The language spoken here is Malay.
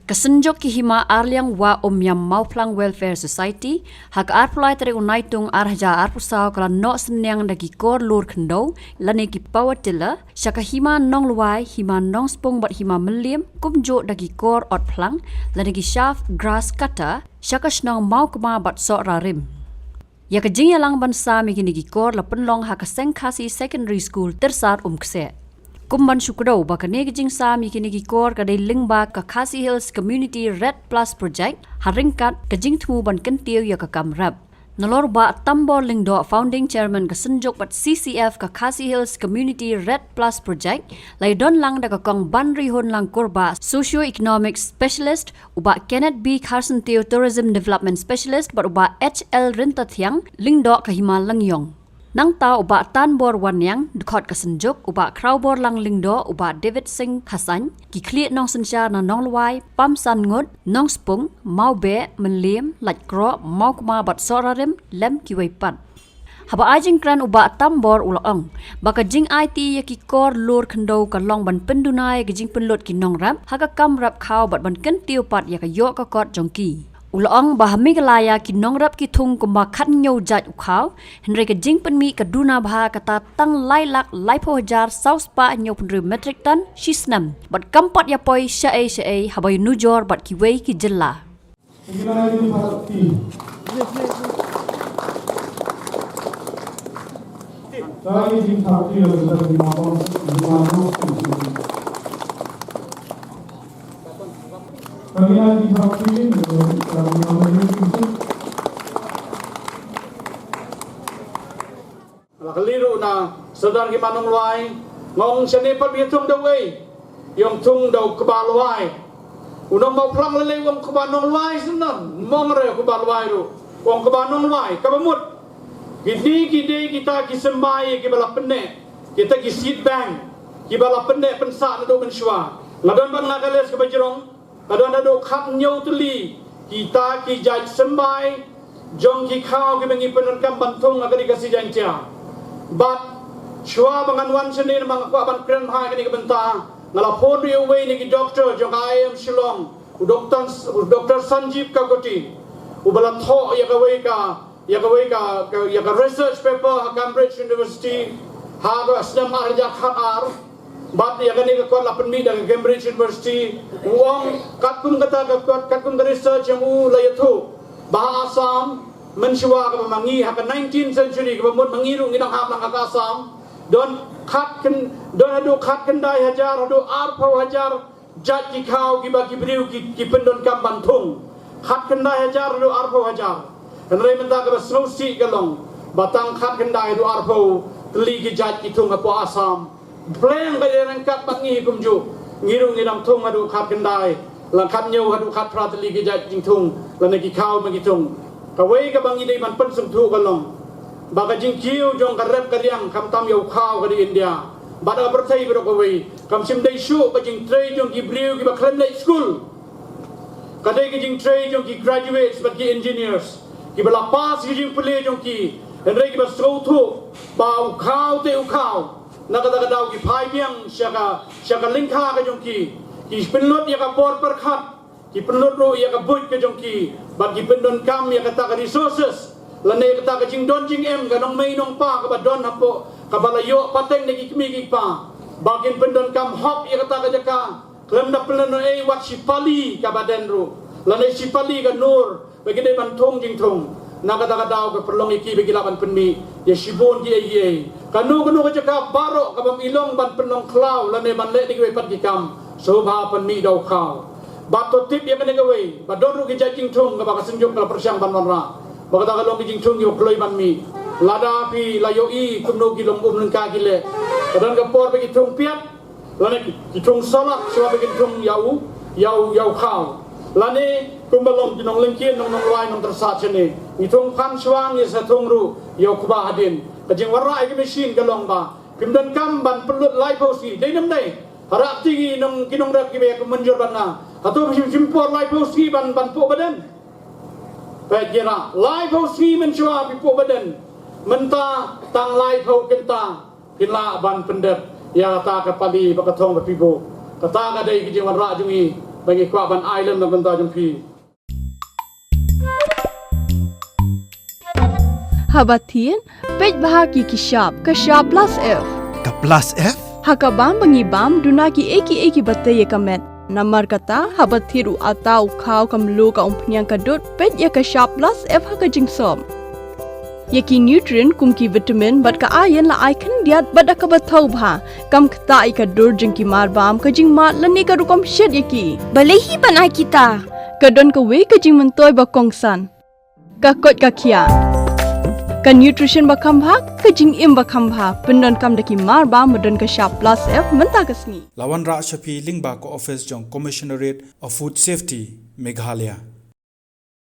Kesenjok ki hima arliang wa yam mauplang welfare society hak arpulai tere unaitung arja arpusau kala no senyang dagi kor lur kendo lane ki power Jylla syaka hima nong luai hima nong spung bat hima melim kumjo dagi kor ot plang lane ki shaft grass cutter syaka snong mau kema bat sok rarim. Ya kejing yalang bansa mikini ki kor la penlong hak sengkasi secondary school tersat kse. Kumban syukurau bakane kejing sa mikini ki kor kadai lingba ka Khasi Hills Community Red Plus Project haringkat kejing temu ban kentiu ya ka kamrap. Nolor ba Tambor Lyngdoh founding chairman ka senjok bat CCF ka Khasi Hills Community Red Plus Project lai don lang da ka kong ban rihon lang korba socio-economic specialist uba Kenneth B. Carson Teo tourism development specialist bat uba HL Rintathiang Lyngdoh ka himal langyong. Nang ta uba Tambor wanyang dukot ka senjok uba Kyrwoh lang Lyngdoh uba David Singh Khasan ki kliet nong sensyar na nong luai pam san ngut nong spung mau be menlim laj kro mau kuma bat sorarim lem ki wei pat. Haba ajing kran uba Tambor ulaong baka jing IT ya ki kor lur kendo ka long ban pendunai ka jing penlut ki Nongrep haka kamrap Khaw bat ban kentiu pat ya ka yok ka kot jongki. Ulaong bah Meghalaya ki Nongrep ki Thung kumba khat nyau Jait Khaw henry ka jing penmi ka duna bah kata tang lai lak lai po hajar saus pa nyau penru metric ton shi Snem bat kampat ya poi syae habai nujor bat ki wei ki Jylla. Keliru na sedar ki manong luai ngong sene pat bi thung dawei yong thung daw kebal luai unong mau plang lele wong kebanong luai senan mongre kebal luai ru wong kebanong luai kabamut gidi kita ki sembai ki bala penne kita ki seed bank ki bala penne pensa na do mensyua ngadon ban ngakales ke bajrong kadon ada khat nyau tuli kita ki jaj sembai jong ki Khaw ki bengi penon kam bantung agari kasi jantia but shua banganwan sene mang ko ban kren ha kini benta ngala phone ri away ni ki doctor jong I am Shillong doctor Sanjeev Kagoti ubala tho ya ka research paper ha Cambridge University ha ga Snem arja khaar bat ya gani ka la penmi da Cambridge University uang katkum katkum research yang layathu bah Assam mensyua ka mangi ha 19th century ka mut mangiru ngidang hap lang ka Assam don adu khat kendai hajar adu arpau hajar jat ki Khaw ki bagi briu ki pendon kam bantung khat kendai hajar adu arpau hajar henry menta ka snowsi galong batang khat kendai adu arpau teli ki jat ki Thung apo Assam pleng ka rangkat bangi kumju ngiru ngidang Thung adu khat kendai lang khat nyau adu khat prateli ki jat jing Thung lan ki Khaw magi Thung kawai ka bangi dei man pen sung thu kalong baka jing kiu jong karep kariang kam tam yau Khaw ka di India bada berthai bero kawai kam sim dei shu ka jing trade jong ki briu ki ba khlem lei school kadai ki jing trade jong ki graduates ba ki engineers ki bala pass ki jing pule jong ki henry ki ba sou thu ba Khaw te Khaw nakata ka daw ki phai biang syaka lingkha ka jong ki penlot ya ka por per khat ki penlot ro ya ka buit ka jong ki bagi pendon kam ya kata ka resources lane kata ka jing don jing em ka nong mei nong pa ka ba don hapo ka balayo pateng ni kimi ki pa bagi pendon kam hop ya kata ka jaka klem na plan no wat si pali ka baden ro lane si pali ka nur bagi de ban thong jing thong na kata ka daw ka perlong iki bagi laban penmi ya sibon di ye kanu ka jaka baro ka bam ilong ban penong Khaw lane ban le di we pat ki kam sobha penmi daw Khaw bato tip ya kene gawe badon ru ki jing Thung ka baka senjok ka persiang ban ra baka ta kalong ki jing Thung yo kloi ban mi lada pi layo i kumno ki long lengka ki le kadon ka por be ki Thung piat lane ki Thung salak so be ki Thung yau Khaw lane kumbalong ki nong lengkien nong luai nong tersat sene ni Thung phan swang ni sa Thung ru yo kuba hadin ka jing warai ki machine ka long ba pimdan kam ban pelut lai posi dei nam dei harap tinggi nong kinong rap ki be ko menjur ban na atau simpor live house ban po badan pekira live house mensyua po badan menta tang live house kenta kinla ban pendep ya ta ka pali bakathong pibo kata ka dai ki jiwan ra jungi bagi kuaban island na benda jampi. Habatin, pej bahagi kishab plus F. Ka plus F? Hakabam bangibam dunaki eki batay kamet. Namar kata habathiru atau Khaw kamlu ka umpnyang kadut pej ya kishab plus F haka jingsom. Yaki nutrient kumki vitamin bat ka ayan la aikan diat bat ka bathau bha kam khta ka dur jingki marbam ka jingma lani ka rukom shed yaki. Balehi banai kita. Kadon ka we ka jing mentoy ba kongsan. Ka kot ka kia. Ka nutrition ba khambha ka jing im ba khambha pendon kam daki marba modon ka sharp plus F menta kasni. Lawan Ra Shapi Lyngba ko office jong Commissionerate of Food Safety Meghalaya.